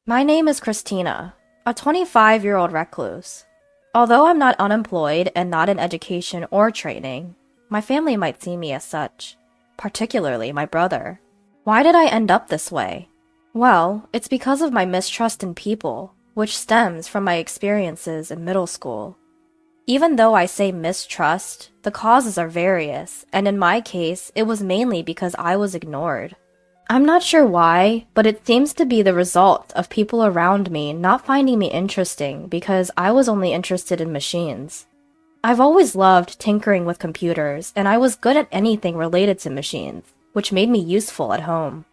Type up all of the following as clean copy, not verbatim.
My name is Christina, a 25-year-old recluse. Although I'm not unemployed and not in education or training, my family might see me as such, particularly my brother. Why did I end up this way? Well, it's because of my mistrust in people, which stems from my experiences in middle school. Even though I say mistrust, the causes are various, and in my case, it was mainly because I was ignored. I'm not sure why, but it seems to be the result of people around me not finding me interesting because I was only interested in machines. I've always loved tinkering with computers, and I was good at anything related to machines, which made me useful at home.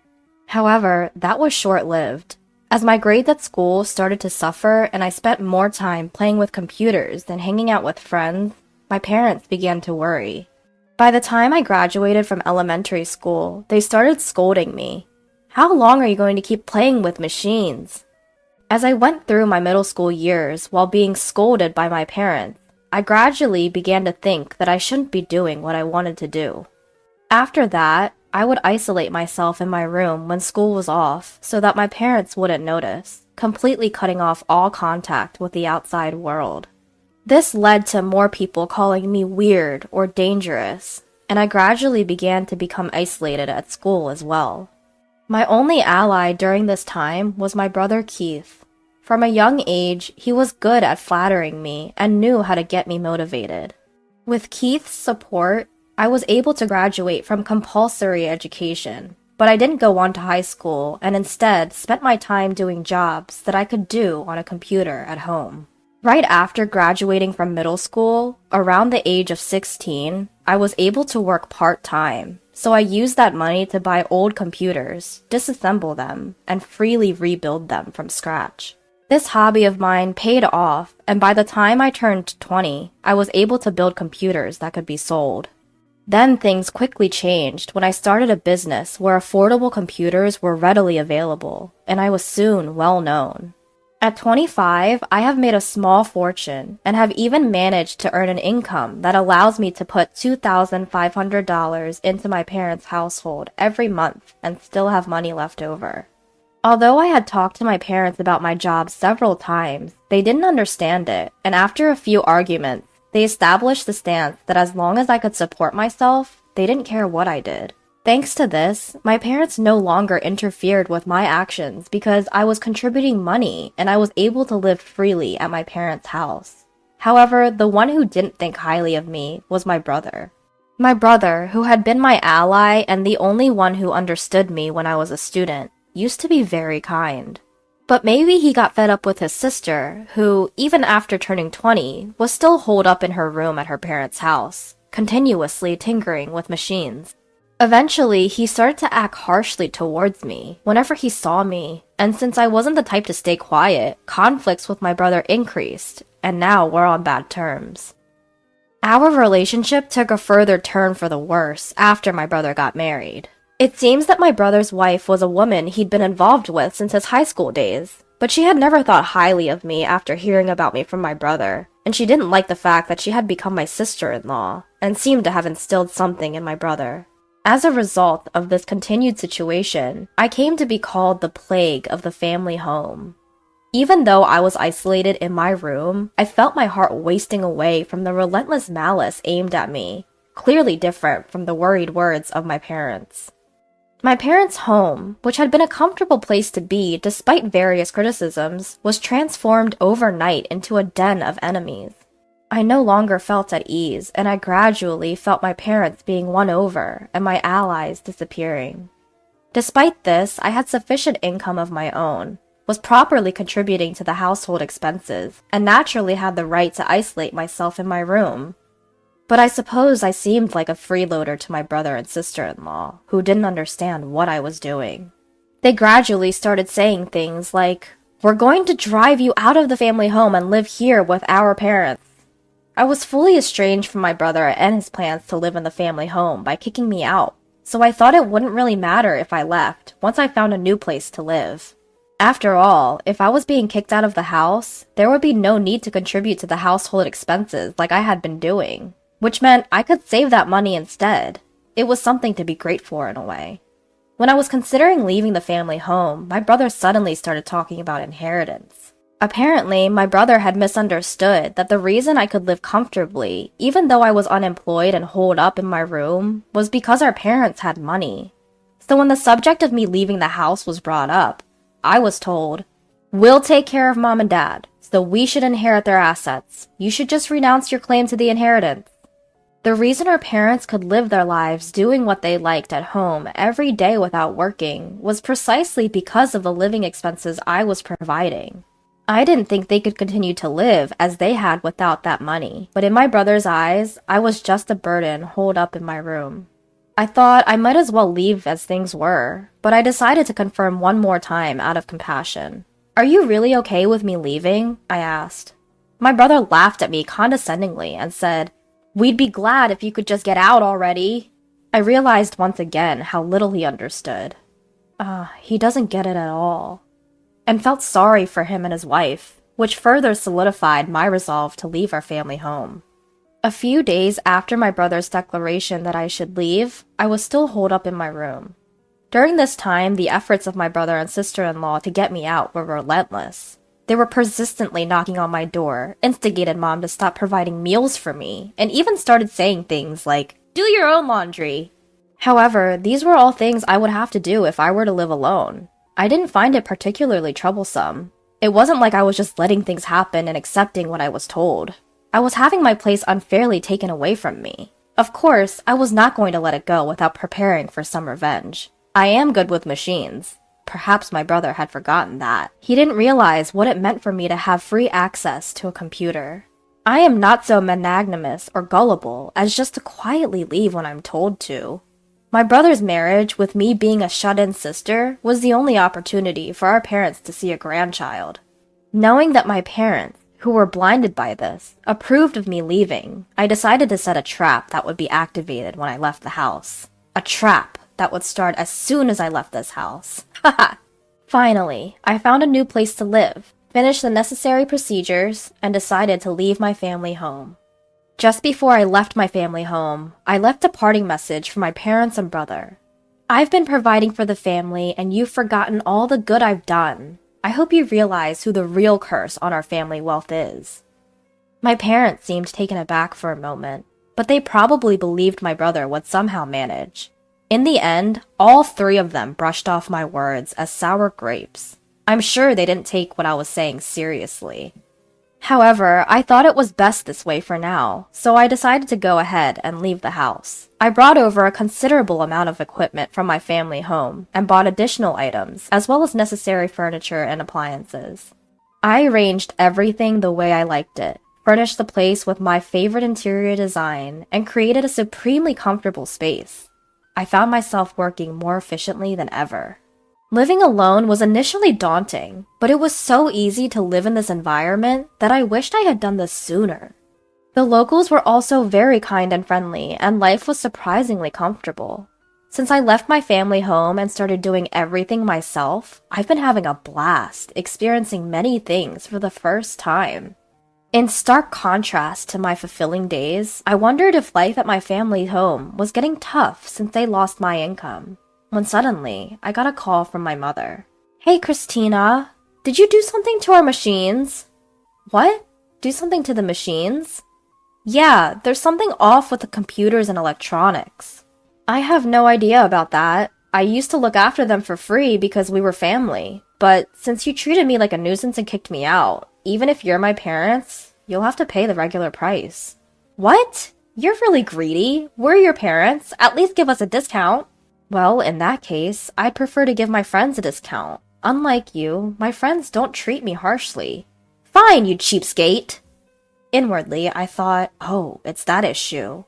However, that was short-lived. As my grades at school started to suffer and I spent more time playing with computers than hanging out with friends, my parents began to worry. By the time I graduated from elementary school, they started scolding me. How long are you going to keep playing with machines? As I went through my middle school years while being scolded by my parents, I gradually began to think that I shouldn't be doing what I wanted to do. After that, I would isolate myself in my room when school was off so that my parents wouldn't notice, completely cutting off all contact with the outside world. This led to more people calling me weird or dangerous, and I gradually began to become isolated at school as well. My only ally during this time was my brother Keith. From a young age, he was good at flattering me and knew how to get me motivated. With Keith's support, I was able to graduate from compulsory education, but I didn't go on to high school and instead spent my time doing jobs that I could do on a computer at home. Right after graduating from middle school, around the age of 16, I was able to work part-time, so I used that money to buy old computers, disassemble them, and freely rebuild them from scratch. This hobby of mine paid off, and by the time I turned 20, I was able to build computers that could be sold. Then things quickly changed when I started a business where affordable computers were readily available, and I was soon well known. At 25, I have made a small fortune and have even managed to earn an income that allows me to put $2,500 into my parents' household every month and still have money left over. Although I had talked to my parents about my job several times, they didn't understand it, and after a few arguments, they established the stance that as long as I could support myself, they didn't care what I did. Thanks to this, my parents no longer interfered with my actions because I was contributing money and I was able to live freely at my parents' house. However, the one who didn't think highly of me was my brother. My brother, who had been my ally and the only one who understood me when I was a student, used to be very kind. But maybe he got fed up with his sister, who, even after turning 20, was still holed up in her room at her parents' house, continuously tinkering with machines. Eventually, he started to act harshly towards me whenever he saw me, and since I wasn't the type to stay quiet, conflicts with my brother increased, and now we're on bad terms. Our relationship took a further turn for the worse after my brother got married. It seems that my brother's wife was a woman he'd been involved with since his high school days, but she had never thought highly of me after hearing about me from my brother, and she didn't like the fact that she had become my sister-in-law, and seemed to have instilled something in my brother. As a result of this continued situation, I came to be called the plague of the family home. Even though I was isolated in my room, I felt my heart wasting away from the relentless malice aimed at me, clearly different from the worried words of my parents. My parents' home, which had been a comfortable place to be despite various criticisms, was transformed overnight into a den of enemies. I no longer felt at ease, and I gradually felt my parents being won over and my allies disappearing. Despite this, I had sufficient income of my own, was properly contributing to the household expenses, and naturally had the right to isolate myself in my room. But I suppose I seemed like a freeloader to my brother and sister-in-law, who didn't understand what I was doing. They gradually started saying things like, "We're going to drive you out of the family home and live here with our parents." I was fully estranged from my brother and his plans to live in the family home by kicking me out, so I thought it wouldn't really matter if I left once I found a new place to live. After all, if I was being kicked out of the house, there would be no need to contribute to the household expenses like I had been doing, which meant I could save that money instead. It was something to be grateful for in a way. When I was considering leaving the family home, my brother suddenly started talking about inheritance. Apparently, my brother had misunderstood that the reason I could live comfortably, even though I was unemployed and holed up in my room, was because our parents had money. So when the subject of me leaving the house was brought up, I was told, "We'll take care of mom and dad, so we should inherit their assets. You should just renounce your claim to the inheritance." The reason our parents could live their lives doing what they liked at home every day without working was precisely because of the living expenses I was providing. I didn't think they could continue to live as they had without that money, but in my brother's eyes, I was just a burden holed up in my room. I thought I might as well leave as things were, but I decided to confirm one more time out of compassion. "Are you really okay with me leaving?" I asked. My brother laughed at me condescendingly and said, "We'd be glad if you could just get out already." I realized once again how little he understood. He doesn't get it at all. And felt sorry for him and his wife, which further solidified my resolve to leave our family home. A few days after my brother's declaration that I should leave, I was still holed up in my room. During this time, the efforts of my brother and sister-in-law to get me out were relentless. They were persistently knocking on my door, instigated mom to stop providing meals for me, and even started saying things like, "Do your own laundry." However, these were all things I would have to do if I were to live alone. I didn't find it particularly troublesome. It wasn't like I was just letting things happen and accepting what I was told. I was having my place unfairly taken away from me. Of course, I was not going to let it go without preparing for some revenge. I am good with machines. Perhaps my brother had forgotten that. He didn't realize what it meant for me to have free access to a computer. I am not so magnanimous or gullible as just to quietly leave when I'm told to. My brother's marriage, with me being a shut-in sister, was the only opportunity for our parents to see a grandchild. Knowing that my parents, who were blinded by this, approved of me leaving, I decided to set a trap that would be activated when I left the house. A trap that would start as soon as I left this house. Haha! Finally, I found a new place to live, finished the necessary procedures, and decided to leave my family home. Just before I left my family home, I left a parting message for my parents and brother. "I've been providing for the family, and you've forgotten all the good I've done. I hope you realize who the real curse on our family wealth is." My parents seemed taken aback for a moment, but they probably believed my brother would somehow manage. In the end, all three of them brushed off my words as sour grapes. I'm sure they didn't take what I was saying seriously. However, I thought it was best this way for now, so I decided to go ahead and leave the house. I brought over a considerable amount of equipment from my family home and bought additional items, as well as necessary furniture and appliances. I arranged everything the way I liked it, furnished the place with my favorite interior design, and created a supremely comfortable space. I found myself working more efficiently than ever. Living alone was initially daunting, but it was so easy to live in this environment that I wished I had done this sooner. The locals were also very kind and friendly, and life was surprisingly comfortable. Since I left my family home and started doing everything myself, I've been having a blast, experiencing many things for the first time. In stark contrast to my fulfilling days, I wondered if life at my family home was getting tough since they lost my income. When suddenly, I got a call from my mother. "Hey, Christina, did you do something to our machines?" "What? Do something to the machines?" "Yeah, there's something off with the computers and electronics." "I have no idea about that. I used to look after them for free because we were family. But since you treated me like a nuisance and kicked me out, even if you're my parents, you'll have to pay the regular price." "What? You're really greedy. We're your parents. At least give us a discount." "Well, in that case, I'd prefer to give my friends a discount. Unlike you, my friends don't treat me harshly." "Fine, you cheapskate!" Inwardly, I thought, oh, it's that issue.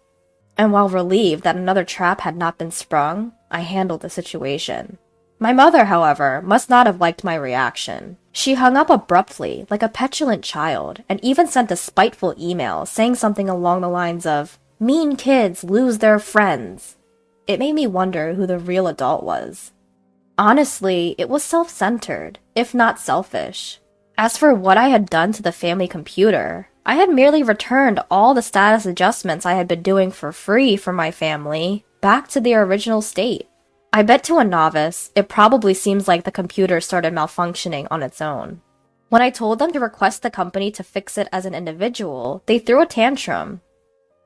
And while relieved that another trap had not been sprung, I handled the situation. My mother, however, must not have liked my reaction. She hung up abruptly, like a petulant child, and even sent a spiteful email saying something along the lines of, "Mean kids lose their friends." It made me wonder who the real adult was. Honestly, it was self-centered, if not selfish. As for what I had done to the family computer, I had merely returned all the status adjustments I had been doing for free for my family back to their original state. I bet to a novice, it probably seems like the computer started malfunctioning on its own. When I told them to request the company to fix it as an individual, they threw a tantrum.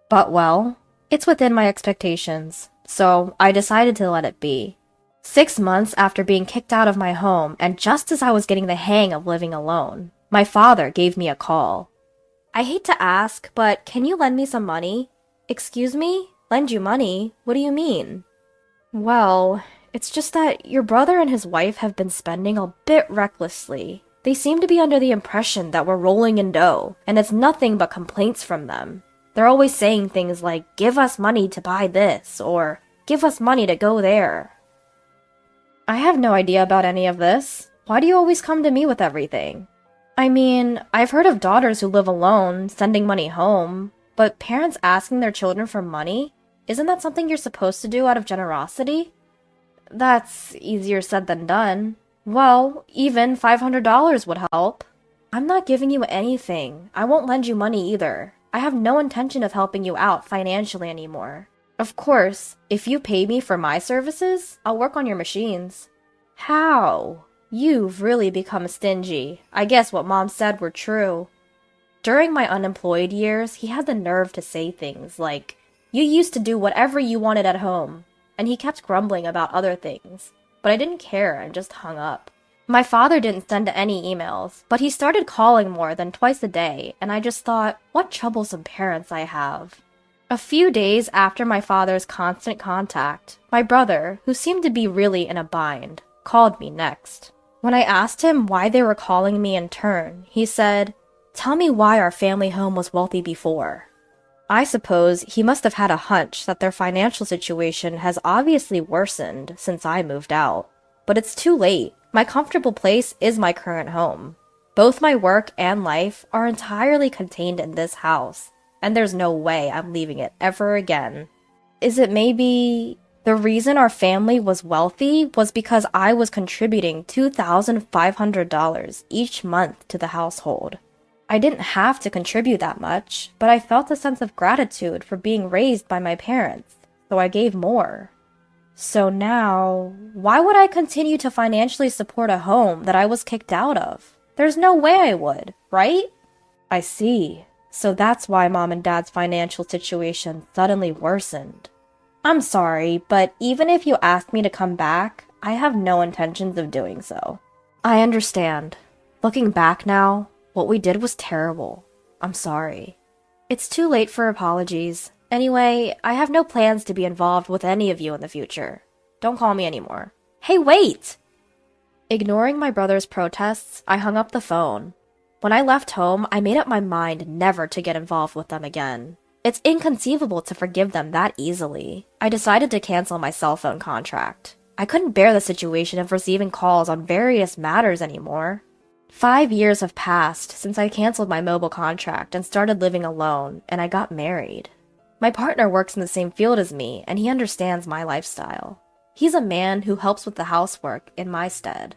But well, it's within my expectations, so I decided to let it be. 6 months after being kicked out of my home, and just as I was getting the hang of living alone, my father gave me a call. I hate to ask, but can you lend me some money? Excuse me? Lend you money? What do you mean? Well, it's just that your brother and his wife have been spending a bit recklessly. They seem to be under the impression that we're rolling in dough, and it's nothing but complaints from them. They're always saying things like, give us money to buy this, or give us money to go there. I have no idea about any of this. Why do you always come to me with everything? I mean, I've heard of daughters who live alone, sending money home, but parents asking their children for money? Isn't that something you're supposed to do out of generosity? That's easier said than done. Well, even $500 would help. I'm not giving you anything. I won't lend you money either. I have no intention of helping you out financially anymore. Of course, if you pay me for my services, I'll work on your machines. How? You've really become stingy. I guess what Mom said were true. During my unemployed years, he had the nerve to say things like, you used to do whatever you wanted at home, and he kept grumbling about other things. But I didn't care and just hung up. My father didn't send any emails, but he started calling more than twice a day, and I just thought, what troublesome parents I have. A few days after my father's constant contact, my brother, who seemed to be really in a bind, called me next. When I asked him why they were calling me in turn, he said, tell me why our family home was wealthy before. I suppose he must have had a hunch that their financial situation has obviously worsened since I moved out. But it's too late. My comfortable place is my current home. Both my work and life are entirely contained in this house, and there's no way I'm leaving it ever again. Is it maybe the reason our family was wealthy was because I was contributing $2,500 each month to the household? I didn't have to contribute that much, but I felt a sense of gratitude for being raised by my parents, so I gave more. So now, why would I continue to financially support a home that I was kicked out of? There's no way I would, right? I see. So that's why Mom and Dad's financial situation suddenly worsened. I'm sorry, but even if you ask me to come back, I have no intentions of doing so. I understand. Looking back now, what we did was terrible. I'm sorry. It's too late for apologies. Anyway, I have no plans to be involved with any of you in the future. Don't call me anymore. Hey, wait! Ignoring my brother's protests, I hung up the phone. When I left home, I made up my mind never to get involved with them again. It's inconceivable to forgive them that easily. I decided to cancel my cell phone contract. I couldn't bear the situation of receiving calls on various matters anymore. 5 years have passed since I canceled my mobile contract and started living alone, and I got married. My partner works in the same field as me, and he understands my lifestyle. He's a man who helps with the housework in my stead.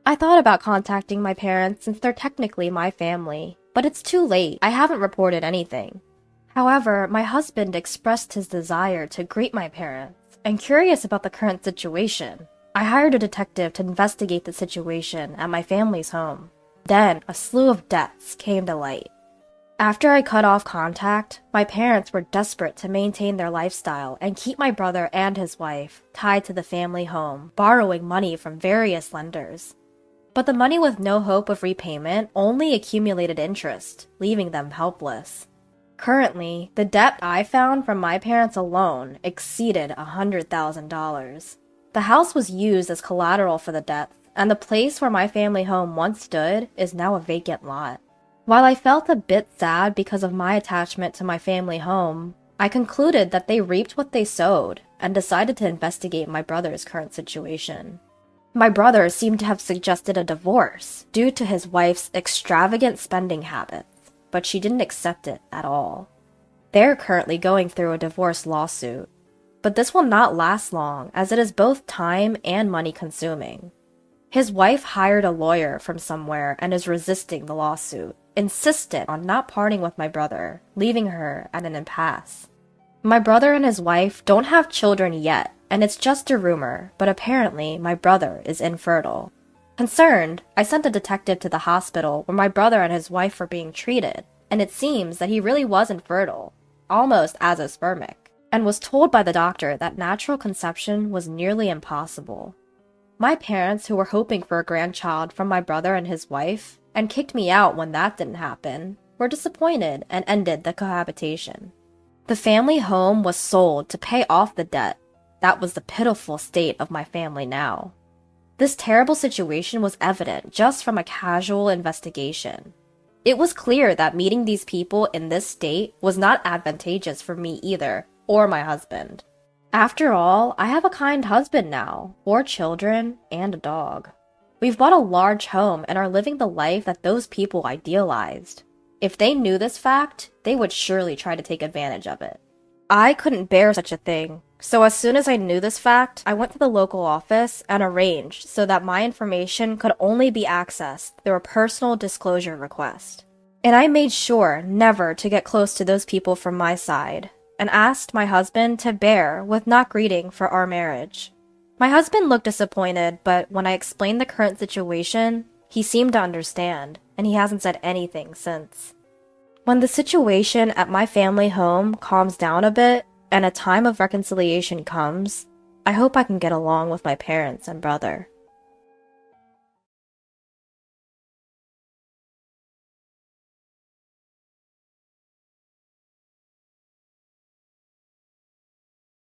I thought about contacting my parents since they're technically my family, but it's too late. I haven't reported anything. However, my husband expressed his desire to greet my parents, and curious about the current situation, I hired a detective to investigate the situation at my family's home. Then, a slew of deaths came to light. After I cut off contact, my parents were desperate to maintain their lifestyle and keep my brother and his wife tied to the family home, borrowing money from various lenders. But the money with no hope of repayment only accumulated interest, leaving them helpless. Currently, the debt I found from my parents alone exceeded $100,000. The house was used as collateral for the debts, and the place where my family home once stood is now a vacant lot. While I felt a bit sad because of my attachment to my family home, I concluded that they reaped what they sowed and decided to investigate my brother's current situation. My brother seemed to have suggested a divorce due to his wife's extravagant spending habits, but she didn't accept it at all. They're currently going through a divorce lawsuit, but this will not last long as it is both time and money consuming. His wife hired a lawyer from somewhere and is resisting the lawsuit, insistent on not parting with my brother, leaving her at an impasse. My brother and his wife don't have children yet, and it's just a rumor, but apparently my brother is infertile. Concerned, I sent a detective to the hospital where my brother and his wife were being treated, and it seems that he really was infertile, almost azoospermic, and was told by the doctor that natural conception was nearly impossible. My parents, who were hoping for a grandchild from my brother and his wife, and kicked me out when that didn't happen, were disappointed and ended the cohabitation. The family home was sold to pay off the debt. That was the pitiful state of my family now. This terrible situation was evident just from a casual investigation. It was clear that meeting these people in this state was not advantageous for me either, or my husband. After all, I have a kind husband now, 4 children, and a dog. We've bought a large home and are living the life that those people idealized. If they knew this fact, they would surely try to take advantage of it. I couldn't bear such a thing, so as soon as I knew this fact, I went to the local office and arranged so that my information could only be accessed through a personal disclosure request. And I made sure never to get close to those people from my side, and asked my husband to bear with not greeting for our marriage. My husband looked disappointed, but when I explained the current situation, he seemed to understand, and he hasn't said anything since. When the situation at my family home calms down a bit, and a time of reconciliation comes, I hope I can get along with my parents and brother.